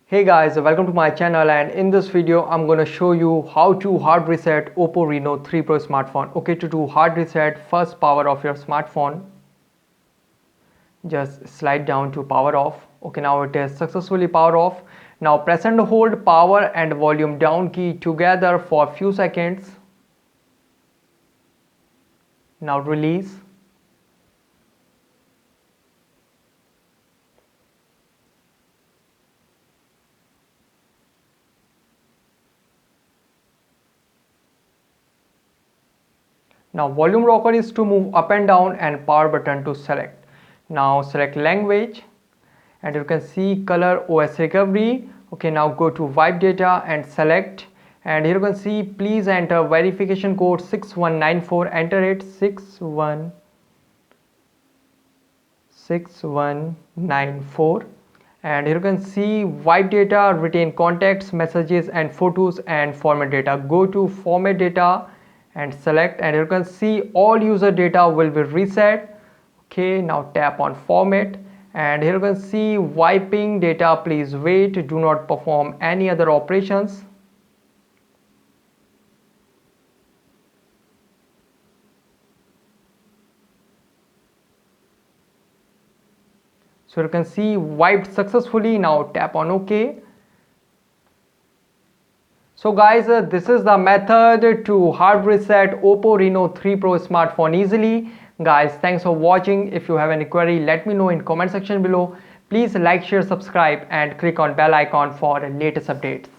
Hey guys, welcome to my channel, and in this video I'm going to show you how to hard reset OPPO Reno 3 Pro smartphone. Okay, to do hard reset, first power off your smartphone. Just slide down to power off. Okay, now it is successfully power off. Now press and hold power and volume down key together for a few seconds. Now release. Now volume rocker is to move up and down, and power button to select. Now select language, and you can see color OS recovery. Okay, now go to wipe data and select, and here you can see please enter verification code 6194. Enter it 6194, and here you can see wipe data, retain contacts, messages and photos, and format data. Go to format data and select, and you can see all user data will be reset. Okay, now tap on format, and here you can see wiping data, please wait, do not perform any other operations. So you can see wiped successfully. Now tap on OK. So guys, this is the method to hard reset OPPO Reno 3 Pro smartphone easily. Guys, thanks for watching. If you have any query, let me know in comment section below. Please like, share, subscribe and click on bell icon for latest updates.